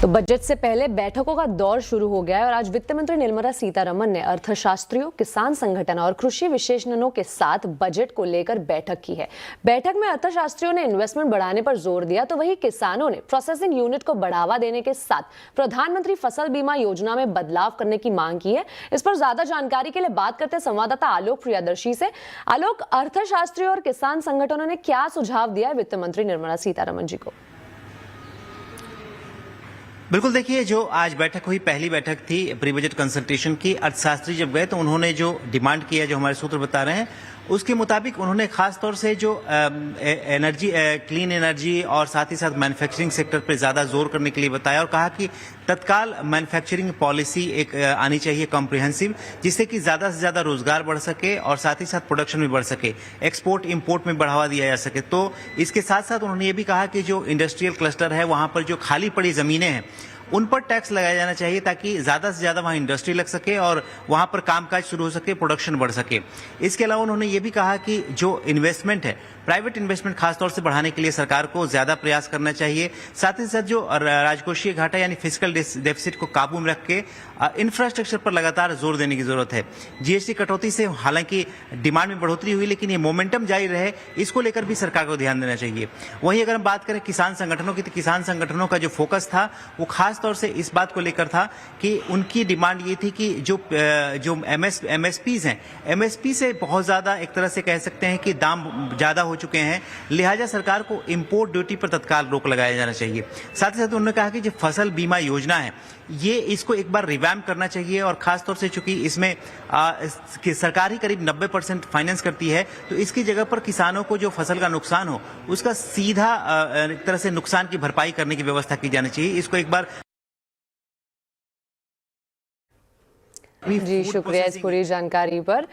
तो बजट से पहले बैठकों का दौर शुरू हो गया है और आज वित्त मंत्री निर्मला सीतारमण ने अर्थशास्त्रियों, किसान संगठन और कृषि विशेषज्ञों के साथ बजट को लेकर बैठक की है। बैठक में अर्थशास्त्रियों ने इन्वेस्टमेंट बढ़ाने पर जोर दिया, तो वहीं किसानों ने प्रोसेसिंग यूनिट को बढ़ावा देने के साथ प्रधानमंत्री फसल बीमा योजना में बदलाव करने की मांग की है। इस पर ज्यादा जानकारी के लिए बात करते हैं संवाददाता आलोक प्रियदर्शी से। आलोक, अर्थशास्त्रियों और किसान संगठनों ने क्या सुझाव दिया है वित्त मंत्री निर्मला सीतारमण जी को? बिल्कुल, देखिए, जो आज बैठक हुई, पहली बैठक थी प्री बजट कंसल्टेशन की। अर्थशास्त्री जब गए तो उन्होंने जो डिमांड किया, जो हमारे सूत्र बता रहे हैं, उसके मुताबिक उन्होंने खास तौर से जो एनर्जी, क्लीन एनर्जी और साथ ही साथ मैन्युफैक्चरिंग सेक्टर पर ज़्यादा जोर करने के लिए बताया और कहा कि तत्काल मैन्युफैक्चरिंग पॉलिसी एक आनी चाहिए कॉम्प्रिहेंसिव, जिससे कि ज़्यादा से ज़्यादा रोजगार बढ़ सके और साथ ही साथ प्रोडक्शन भी बढ़ सके, एक्सपोर्ट इंपोर्ट में बढ़ावा दिया जा सके। तो इसके साथ साथ उन्होंने ये भी कहा कि जो इंडस्ट्रियल क्लस्टर है, वहाँ पर जो खाली पड़ी ज़मीनें हैं उन पर टैक्स लगाया जाना चाहिए, ताकि ज़्यादा से ज़्यादा वहाँ इंडस्ट्री लग सके और वहाँ पर कामकाज शुरू हो सके, प्रोडक्शन बढ़ सके। इसके अलावा उन्होंने ये भी कहा कि जो इन्वेस्टमेंट है, प्राइवेट इन्वेस्टमेंट खासतौर से बढ़ाने के लिए सरकार को ज़्यादा प्रयास करना चाहिए। साथ ही साथ जो राजकोषीय घाटा यानी फिस्कल डेफिसिट को काबू में रख के इंफ्रास्ट्रक्चर पर लगातार जोर देने की जरूरत है। जीएसटी कटौती से हालांकि डिमांड में बढ़ोतरी हुई, लेकिन ये मोमेंटम जारी रहे, इसको लेकर भी सरकार को ध्यान देना चाहिए। वहीं अगर हम बात करें किसान संगठनों की, तो किसान संगठनों का जो फोकस था वो खास तौर से इस बात को लेकर था कि उनकी डिमांड ये थी कि जो एमएसपीज हैं, एमएसपी से बहुत ज़्यादा एक तरह से कह सकते हैं कि दाम ज़्यादा हो चुके हैं, लिहाजा सरकार को इंपोर्ट ड्यूटी पर तत्काल रोक लगाया जाना चाहिए। साथ ही साथ उन्होंने कहा कि जो फसल बीमा योजना है, ये इसको एक बार रिवैम्प करना चाहिए और खासतौर से चूंकि इसमें सरकार ही करीब 90% फाइनेंस करती है, तो इसकी जगह पर किसानों को जो फसल का नुकसान हो उसका सीधा एक तरह से नुकसान की भरपाई करने की व्यवस्था की जानी चाहिए। इसको एक बार जी, शुक्रिया इस पूरी जानकारी पर।